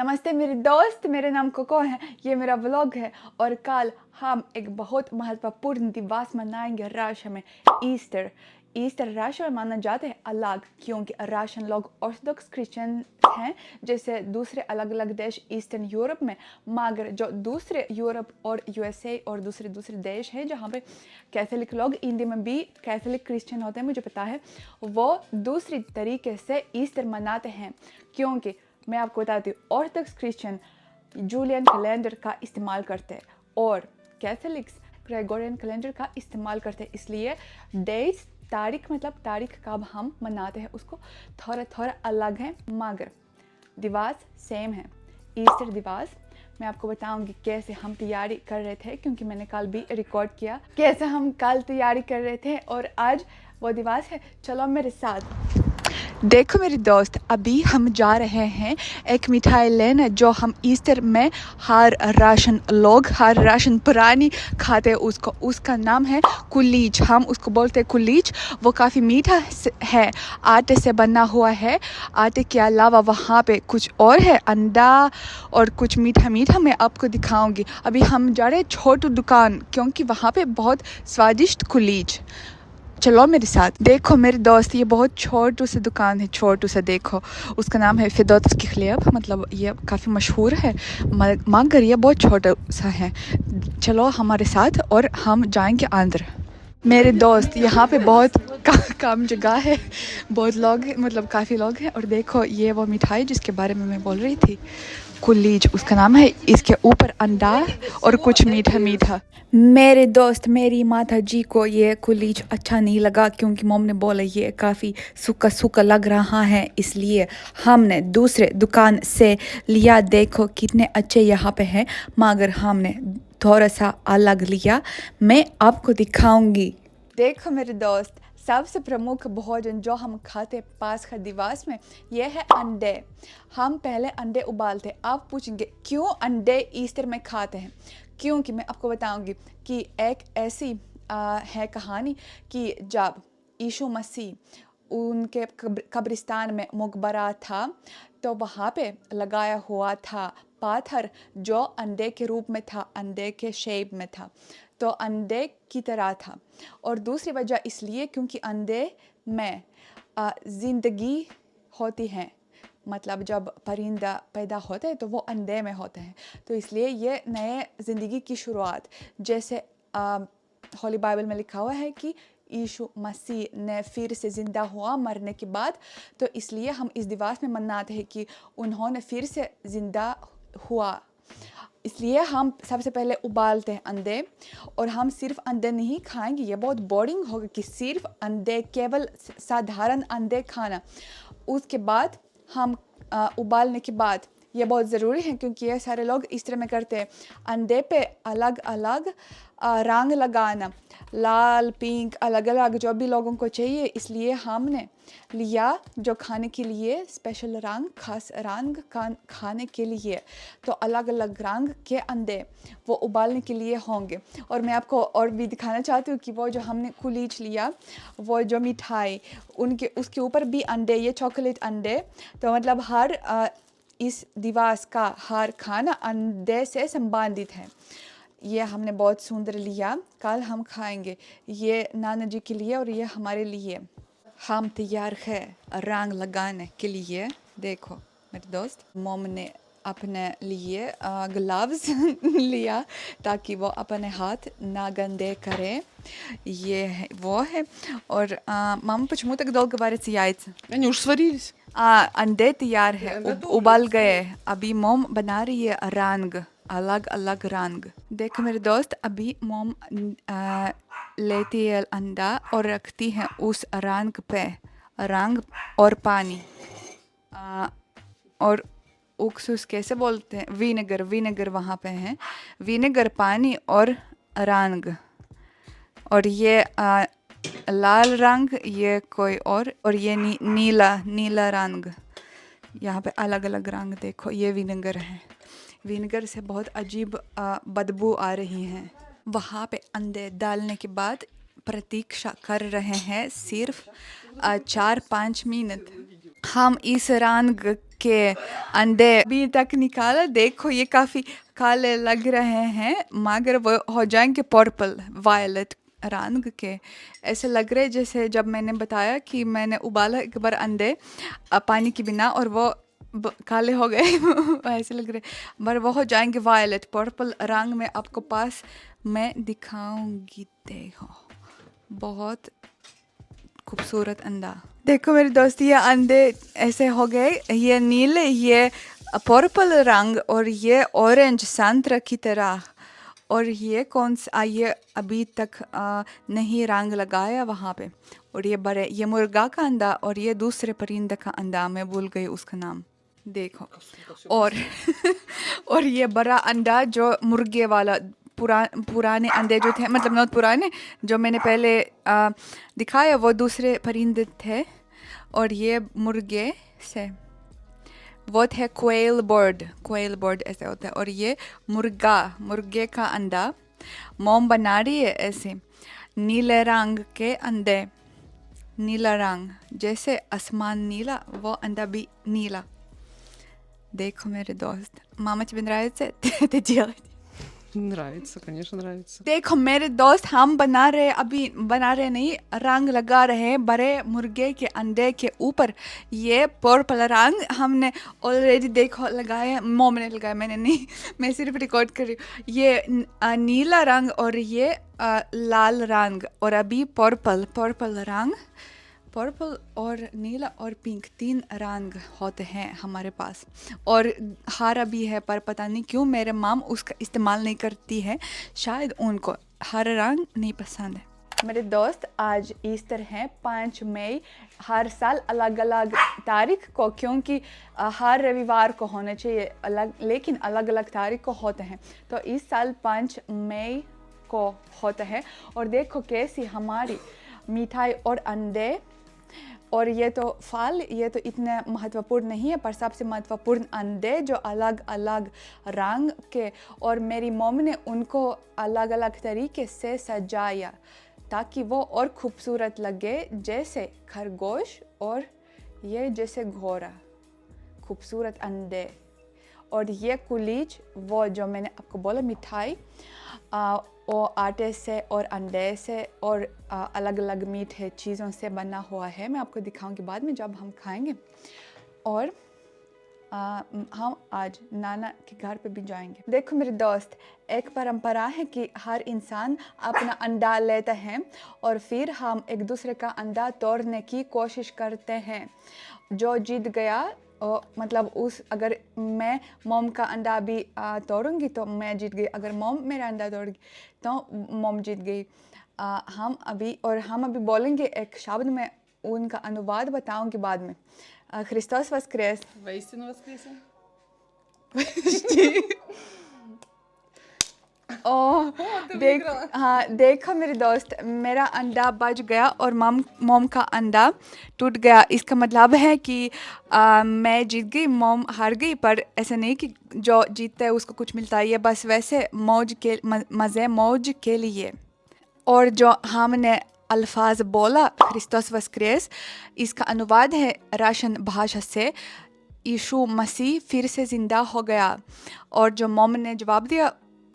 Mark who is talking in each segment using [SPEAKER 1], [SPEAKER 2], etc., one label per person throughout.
[SPEAKER 1] नमस्ते मेरे दोस्त, मेरा नाम कोको है। ये मेरा व्लॉग है और कल हम एक बहुत महत्वपूर्ण दिवस मनाएंगे रशिया में, ईस्टर। ईस्टर रशिया में माना जाता है अलग, क्योंकि रशियन लोग ऑर्थोडॉक्स क्रिश्चियन हैं, जैसे दूसरे अलग अलग देश ईस्टर्न यूरोप में। मगर जो दूसरे यूरोप और यूएसए और दूसरे दूसरे देश हैं जहाँ पे कैथोलिक लोग, इंडिया में भी कैथोलिक क्रिश्चियन होते हैं, मुझे पता है, वो दूसरी तरीके से ईस्टर मनाते हैं। क्योंकि मैं आपको बताती हूँ, ऑर्थोडॉक्स क्रिश्चियन जूलियन कैलेंडर का इस्तेमाल करते हैं और कैथोलिक्स ग्रेगोरियन कैलेंडर का इस्तेमाल करते हैं। इसलिए डेट्स, तारीख मतलब तारीख कब हम मनाते हैं उसको थोड़ा थोड़ा अलग है, मगर दिवस सेम है। ईस्टर दिवस मैं आपको बताऊंगी कैसे हम तैयारी कर रहे थे, क्योंकि मैंने कल भी रिकॉर्ड किया कैसे हम कल तैयारी कर रहे थे और आज वो दिवस है। चलो मेरे साथ। देखो मेरे दोस्त, अभी हम जा रहे हैं एक मिठाई लेने जो हम ईस्टर में हर राशन पुरानी खाते हैं। उसका नाम है कुलीच, हम उसको बोलते हैं कुलीच। वो काफ़ी मीठा है, आटे से बना हुआ है। आटे के अलावा वहाँ पे कुछ और है, अंडा और कुछ मीठा मीठा मैं आपको दिखाऊंगी। अभी हम जा रहे हैं छोटू दुकान, क्योंकि वहाँ पे बहुत स्वादिष्ट कुलीच। चलो मेरे साथ। देखो मेरे दोस्त, ये बहुत छोटू सी दुकान है, छोटू सा। देखो उसका नाम है फेदोत्स्की खलेब, मतलब ये काफ़ी मशहूर है, मगर ये बहुत छोटा सा है। चलो हमारे साथ और हम जाएंगे अंदर। मेरे दोस्त, यहाँ पे बहुत कम जगह है, बहुत लोग हैं, मतलब काफ़ी लोग हैं। और देखो ये वो मिठाई जिसके बारे में मैं बोल रही थी, कुलीज उसका नाम है। इसके ऊपर अंडा और कुछ मीठा मीठा। मेरे दोस्त, मेरी माता जी को ये कुलीज अच्छा नहीं लगा, क्योंकि मम्मी ने बोला ये काफ़ी सूखा सूखा लग रहा है, इसलिए हमने दूसरे दुकान से लिया। देखो कितने अच्छे यहाँ पे हैं, मगर हमने थोड़ा सा अलग लिया, मैं आपको दिखाऊंगी। देखो मेरे दोस्त, सबसे प्रमुख भोजन जो हम खाते पास्खा दिवस में, यह है अंडे। हम पहले अंडे उबालते। आप पूछेंगे क्यों अंडे ईस्टर में खाते हैं? क्योंकि मैं आपको बताऊंगी कि एक ऐसी है कहानी कि जब यीशु मसीह उनके कब्रिस्तान में मकबरा था, तो वहाँ पे लगाया हुआ था पाथर जो अंडे के रूप में था, अंडे के शेप में था, तो अंडे की तरह था। और दूसरी वजह इसलिए क्योंकि अंडे में ज़िंदगी होती है, मतलब जब परिंदा पैदा होते हैं तो वो अंडे में होते हैं, तो इसलिए ये नए ज़िंदगी की शुरुआत, जैसे होली बाइबल में लिखा हुआ है कि यीशु मसीह ने फिर से ज़िंदा हुआ मरने के बाद, तो इसलिए हम इस दिवस में मनाते हैं कि उन्होंने फिर से ज़िंदा हुआ। इसलिए हम सबसे पहले उबालते हैं अंडे, और हम सिर्फ अंडे नहीं खाएंगे, ये बहुत बोरिंग होगा कि सिर्फ अंडे, केवल साधारण अंडे खाना। उसके बाद हम उबालने के बाद, ये बहुत ज़रूरी है क्योंकि ये सारे लोग इस तरह में करते हैं, अंडे पे अलग अलग रंग लगाना, लाल, पिंक, अलग अलग जो भी लोगों को चाहिए। इसलिए हमने लिया जो खाने के लिए स्पेशल रंग, खास रंग खाने के लिए, तो अलग अलग रंग के अंडे वो उबालने के लिए होंगे। और मैं आपको और भी दिखाना चाहती हूँ कि वो जो हमने कुलीच लिया, वो जो मिठाई, उसके ऊपर भी अंडे, ये चॉकलेट अंडे, तो मतलब हर इस दिवस का हर खाना अंडे से संबंधित है। ये हमने बहुत सुंदर लिया, कल हम खाएंगे। ये नाना जी के लिए और ये हमारे लिए। हम तैयार है रंग लगाने के लिए। देखो मेरे दोस्त, मोम ने अपने लिए ग्लव्स लिया ताकि वो अपने हाथ ना गंदे करे। ये है, वो है। और мама, почему так долго варится яйца?
[SPEAKER 2] Они уж сварились.
[SPEAKER 1] अंडे तैयार है, उबल गए। अभी मोम बना रही है रंग, अलग अलग रंग। देखो मेरे दोस्त, अभी मोम लेती है अंडा और रखती है उस रंग पे, रंग और पानी और ऊक्सुस कैसे बोलते हैं, विनेगर वहाँ पे है, विनेगर, पानी और रंग। और ये लाल रंग, ये कोई और ये नीला रंग। यहाँ पे अलग अलग रंग देखो, ये विनेगर है। विनेगर से बहुत अजीब बदबू आ रही है। वहाँ पे अंडे डालने के बाद प्रतीक्षा कर रहे हैं सिर्फ 4-5 मिनट। हम इस रंग के अंडे अभी तक निकाला। देखो ये काफ़ी काले लग रहे हैं मगर वो हो जाएंगे पर्पल वायलेट रंग के। ऐसे लग रहे जैसे जब मैंने बताया कि मैंने उबाला एक बार अंडे पानी के बिना और वो काले हो गए ऐसे लग रहे पर वो हो जाएंगे वायलेट पर्पल रंग में। आपको पास मैं दिखाऊंगी, देखो बहुत खूबसूरत अंडा। देखो मेरे दोस्त ये अंडे ऐसे हो गए, ये नीले, ये पर्पल रंग और ये ऑरेंज संतरा की तरह। और ये कौन सा, ये अभी तक नहीं रंग लगाया वहाँ पे। और ये बड़े, ये मुर्गा का अंडा और ये दूसरे परिंदे का अंडा, मैं भूल गई उसका नाम, देखो। और और ये बड़ा अंडा जो मुर्गे वाला, पुराने अंडे जो थे, मतलब नॉट पुराने, जो मैंने पहले दिखाया वो दूसरे परिंदे थे। और ये मुर्गे से वो थे क्वेल बर्ड ऐसे होता है। और ये मुर्गे का अंडा मोम बना रही है ऐसे, नीले रंग के अंडे, नीला रंग जैसे आसमान नीला, वो अंडा भी नीला। देखो मेरे दोस्त, мама, тебе нравится это делать?
[SPEAKER 2] Нравится, конечно, нравится.
[SPEAKER 1] देखो मेरे दोस्त, हम बना रहे नहीं, रंग लगा रहे हैं बड़े मुर्गे के अंडे के ऊपर। ये पर्पल रंग हमने ऑलरेडी देखो लगाया, मोम ने लगाया, मैंने नहीं, मैं सिर्फ रिकॉर्ड कर रही हूँ। ये नीला रंग और ये लाल रंग और अभी पर्पल रंग। पर्पल और नीला और पिंक 3 रंग होते हैं हमारे पास। और हरा भी है पर पता नहीं क्यों मेरे माम उसका इस्तेमाल नहीं करती है, शायद उनको हरा रंग नहीं पसंद है। मेरे दोस्त आज ईस्टर है 5 मई। हर साल अलग अलग तारीख को, क्योंकि हर रविवार को होना चाहिए अलग, लेकिन अलग अलग तारीख को होते हैं। तो इस साल 5 मई को होता है। और देखो कैसी हमारी मिठाई और अंडे और ये तो फल, ये तो इतने महत्वपूर्ण नहीं है, पर सबसे महत्वपूर्ण अंडे जो अलग अलग रंग के। और मेरी मम्मी ने उनको अलग अलग तरीके से सजाया ताकि वो और खूबसूरत लगे, जैसे खरगोश और ये जैसे घोड़ा, खूबसूरत अंडे। और ये कुलीच, वो जो मैंने आपको बोला मिठाई, वो आटे से और अंडे से और अलग अलग मीठे चीज़ों से बना हुआ है। मैं आपको दिखाऊंगी बाद में जब हम खाएंगे। और हम आज नाना के घर पे भी जाएंगे। देखो मेरे दोस्त, एक परंपरा है कि हर इंसान अपना अंडा लेता है और फिर हम एक दूसरे का अंडा तोड़ने की कोशिश करते हैं। जो जीत गया, मतलब अगर मैं मोम का अंडा भी तोड़ूंगी तो मैं जीत गई, अगर मोम मेरा अंडा तोड़गी तो मोम जीत गई। हम अभी बोलेंगे एक शब्द में, उनका अनुवाद बताऊंगी बाद में। Христос воскрес!
[SPEAKER 2] Воистину воскресе.
[SPEAKER 1] देखो मेरे दोस्त, मेरा अंडा बच गया और मोम का अंडा टूट गया। इसका मतलब है कि मैं जीत गई, मोम हार गई। पर ऐसा नहीं कि जो जीतता है उसको कुछ मिलता है, ये बस वैसे मौज के लिए। और जो हमने अल्फाज बोला क्रिस्टोस वस्क्रेस, इसका अनुवाद है रशियन भाषा से यीशु मसीह फिर से ज़िंदा हो गया। और जो मोम ने जवाब दिया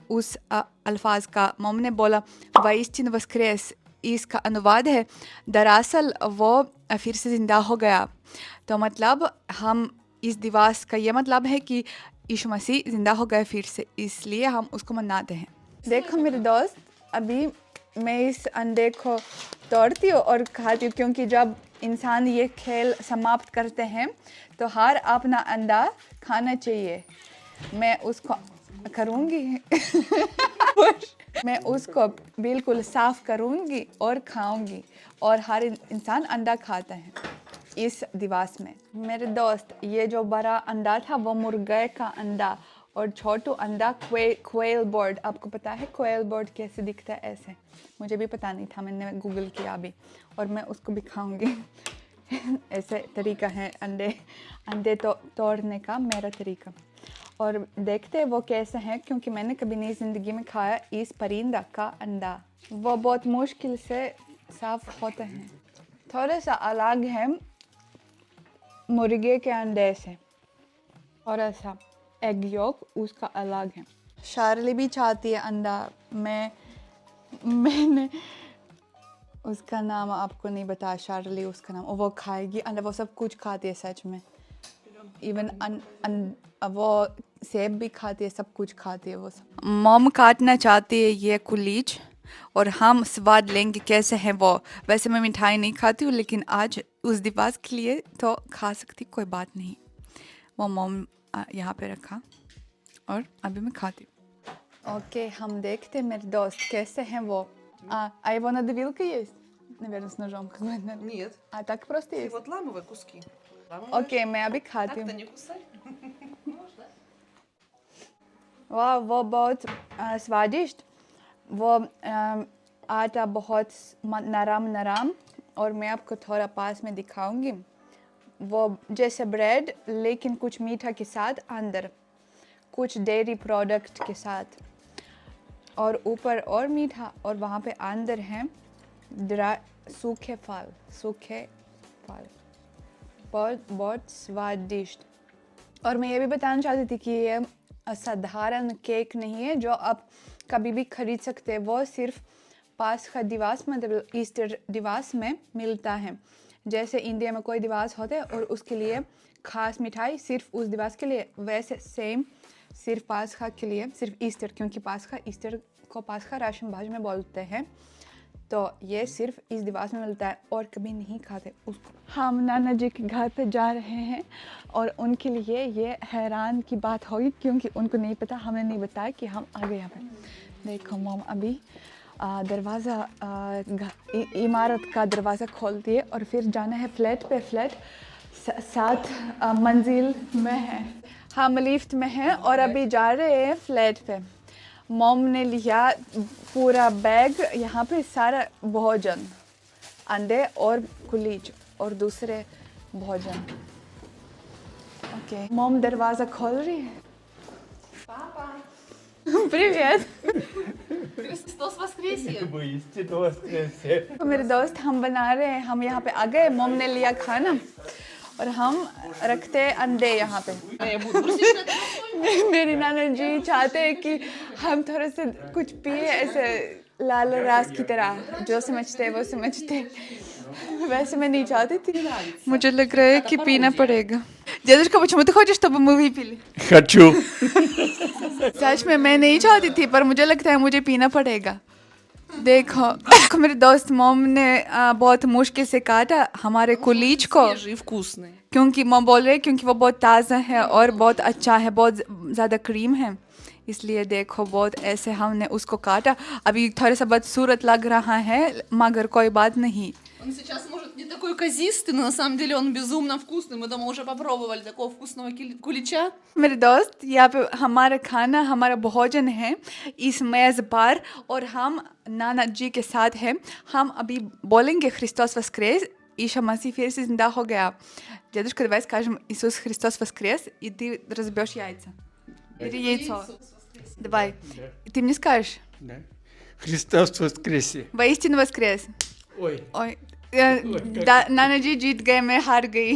[SPEAKER 1] उस अल्फाज का, मोम ने बोला वाइस्टिन वस्क्रेस, इसका अनुवाद है दरअसल वो फिर से ज़िंदा हो गया। तो मतलब हम इस दिवस का ये मतलब है कि यीशु मसीह ज़िंदा हो गया फिर से, इसलिए हम उसको मनाते हैं। देखो मेरे दोस्त, अभी मैं इस अंडे को तोड़ती हूँ और खाती हूँ, क्योंकि जब इंसान ये खेल समाप्त करते हैं तो हर अपना अंडा खाना चाहिए। मैं उसको करूँगी मैं उसको बिल्कुल साफ करूँगी और खाऊँगी। और हर इंसान अंडा खाता है इस दिवस में। मेरे दोस्त, ये जो बड़ा अंडा था वो मुर्गे का अंडा, और छोटू अंडा क्वेल बर्ड। आपको पता है क्वेल बर्ड कैसे दिखता है? ऐसे, मुझे भी पता नहीं था, मैंने गूगल किया अभी और मैं उसको भी खाऊंगी ऐसे तरीका है अंडे तो तोड़ने का मेरा तरीका। और देखते हैं वो कैसे हैं, क्योंकि मैंने कभी नहीं ज़िंदगी में खाया इस परिंदा का अंडा। वो बहुत मुश्किल से साफ होते हैं, थोड़ा सा अलग है मुर्गे के अंडे से। और ऐसा एग योक उसका अलग है। शार्ली भी चाहती है अंडा। मैंने उसका नाम आपको नहीं बताया, शार्ली उसका नाम, वो खाएगी अंडा, वो सब कुछ खाती है सच में। इवन वो सेब भी खाती है, सब कुछ खाती है वो सब। मॉम काटना चाहती है ये कुलीच और हम स्वाद लेंगे कैसे है वो। वैसे मैं मिठाई नहीं खाती हूँ लेकिन आज उस दिवस के लिए तो खा सकती, कोई बात नहीं। वो मॉम यहाँ पे रखा और अभी मैं खाती हूँ। ओके, हम देखते हैं मेरे दोस्त कैसे हैं वो. А его надо вилкой есть? Наверное, с ножом какой-то.
[SPEAKER 2] Нет.
[SPEAKER 1] А так просто
[SPEAKER 2] Ты
[SPEAKER 1] есть?
[SPEAKER 2] вот ламывай куски.
[SPEAKER 1] Окей, मैं अभी खाती
[SPEAKER 2] Так-то
[SPEAKER 1] हूँ.
[SPEAKER 2] не कусай.
[SPEAKER 1] वाह, वो बहुत स्वादिष्ट. वो आटा बहुत नरम नरम और मैं आपको थोड़ा पास में दिखाऊंगी. वो जैसे ब्रेड लेकिन कुछ मीठा के साथ अंदर, कुछ डेयरी प्रोडक्ट के साथ और ऊपर और मीठा और वहाँ पे अंदर हैं सूखे फल. बहुत बहुत स्वादिष्ट. और मैं ये भी बताना चाहती थी कि ये साधारण केक नहीं है जो आप कभी भी खरीद सकते हैं. वो सिर्फ पास्खा दिवस मतलब ईस्टर दिवस में मिलता है. जैसे इंडिया में कोई दिवस होता है और उसके लिए खास मिठाई सिर्फ उस दिवस के लिए, वैसे सेम सिर्फ पास्खा के लिए, सिर्फ ईस्टर, क्योंकि पास्खा ईस्टर को पास्खा राशन भाज में बोलते हैं, तो ये सिर्फ इस दिवस में मिलता है और कभी नहीं खाते उसको. हम नाना जी के घर पे जा रहे हैं और उनके लिए ये हैरान की बात होगी क्योंकि उनको नहीं पता, हमने नहीं बताया कि हम आ गए यहाँ पे. देखो मॉम अभी दरवाज़ा इमारत का दरवाज़ा खोलती है और फिर जाना है फ्लैट पे. फ्लैट 7 मंजिल में है. हम लिफ्ट में हैं और अभी जा रहे हैं फ्लैट पे. मॉम ने लिया पूरा बैग, यहाँ पे सारा भोजन, अंडे और कुलीच और दूसरे भोजन. ओके, मॉम दरवाज़ा खोल रही है.
[SPEAKER 2] Папа,
[SPEAKER 1] Привет.
[SPEAKER 2] Христос воскресе!
[SPEAKER 3] Воистину воскресе.
[SPEAKER 1] तो मेरे दोस्त हम बना रहे हैं, हम यहाँ पे आ गए. मॉम ने लिया खाना और हम रखते हैं अंडे यहाँ पे.
[SPEAKER 2] Я буду просить на
[SPEAKER 1] मेरी नाना जी चाहते हैं कि हम थोड़ा सा कुछ पिए ऐसे लाल रास की तरह, जो समझते हैं वो समझते हैं. वैसे मैं नहीं चाहती थी, मुझे लग रहा है कि पीना पड़ेगा. Дедушка, почему ты хочешь, чтобы мы выпили?
[SPEAKER 3] Хочу.
[SPEAKER 1] सच में मैं नहीं चाहती थी पर मुझे लगता है मुझे पीना पड़ेगा. देखो मेरे दोस्त मॉम ने बहुत मुश्किल से काटा हमारे कुलीच को,
[SPEAKER 2] свежие и वкусные.
[SPEAKER 1] क्योंकि मॉम बोल रहे हैं क्योंकि वो बहुत ताज़ा है और बहुत अच्छा है, बहुत ज़्यादा क्रीम है, इसलिए देखो बहुत ऐसे हमने उसको काटा. अभी थोड़ा सा बदसूरत लग रहा है मगर कोई बात नहीं.
[SPEAKER 2] Он сейчас, может, не такой казистый, но на самом деле он безумно вкусный. Мы дома уже попробовали такого вкусного кулича.
[SPEAKER 1] मेरे दोस्त, यहाँ पे हमारा खाना, हमारा भोजन है इस मेज़ पर और हम नाना जी के साथ हैं. हम अभी बोलेंगे Христос воскрес, Ища Масih फिर से जिंदा हो गया. Дедушка, давай скажем Иисус Христос воскрес, и ты разбьешь яйца. Или яйцо. Давай. Ты мне скажешь?
[SPEAKER 3] Да. Христос воскресе.
[SPEAKER 1] Воистину воскрес.
[SPEAKER 3] Ой.
[SPEAKER 1] Ой. नाना जी जीत गए, मैं हार गई.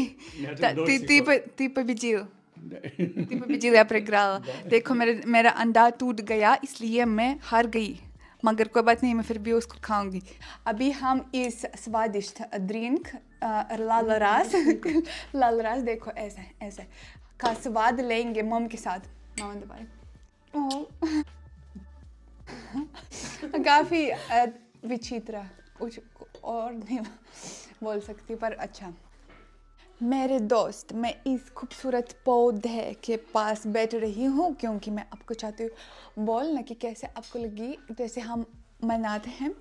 [SPEAKER 1] Ты победил. Ты победил, я проиграла. देखो मेरा अंडा टूट गया इसलिए मैं हार गई, मगर कोई बात नहीं, मैं फिर भी उसको खाऊंगी. अभी हम इस स्वादिष्ट ड्रिंक लाल रास देखो ऐसे ऐसे का स्वाद लेंगे मम के साथ. मामा दबाए. काफ़ी विचित्र, कुछ और नहीं बोल सकती पर अच्छा. मेरे दोस्त, मैं इस खूबसूरत पौधे के पास बैठ रही हूँ क्योंकि मैं आपको चाहती हूँ बोलना कि कैसे आपको लगी जैसे हम मनाते हैं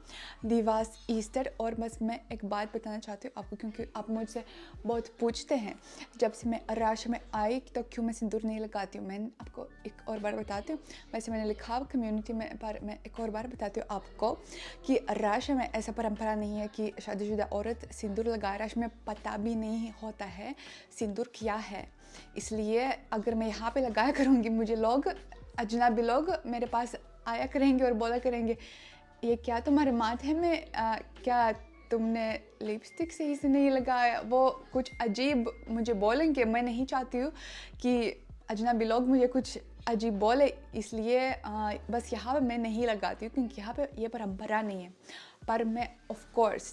[SPEAKER 1] दिवस ईस्टर. और बस मैं एक बात बताना चाहती हूँ आपको, क्योंकि आप मुझसे बहुत पूछते हैं जब से मैं राशि में आई तो क्यों मैं सिंदूर नहीं लगाती हूँ. मैं आपको एक और बार बताती हूँ, वैसे मैंने लिखा कम्युनिटी में, पर मैं एक और बार बताती हूँ आपको कि राशि में ऐसा परंपरा नहीं है कि शादीशुदा औरत सिंदूर लगाए. राशि में पता भी नहीं होता है सिंदूर क्या है, इसलिए अगर मैं यहाँ पे लगाया करूँगी मुझे लोग, अजनबी लोग मेरे पास आया करेंगे और बोला करेंगे ये क्या तुम्हारे माथे में क्या तुमने लिपस्टिक सही से नहीं लगाया. वो कुछ अजीब मुझे बोलेंगे. मैं नहीं चाहती हूँ कि अजनबी लोग मुझे कुछ अजीब बोले, इसलिए बस यहाँ पे मैं नहीं लगाती हूँ क्योंकि यहाँ पे ये परंपरा नहीं है। पर मैं ऑफ कोर्स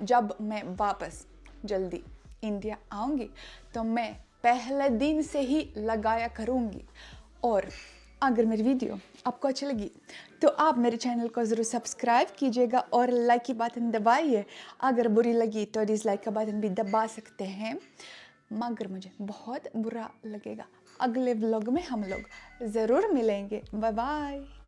[SPEAKER 1] जब मैं वापस जल्दी इंडिया आऊँगी तो मैं पहले दिन से ही लगाया करूँगी। और अगर मेरी वीडियो आपको अच्छी लगी तो आप मेरे चैनल को ज़रूर सब्सक्राइब कीजिएगा और लाइक की बटन दबाइए। अगर बुरी लगी तो डिसलाइक का बटन भी दबा सकते हैं, मगर मुझे बहुत बुरा लगेगा। अगले व्लॉग में हम लोग ज़रूर मिलेंगे। Bye bye.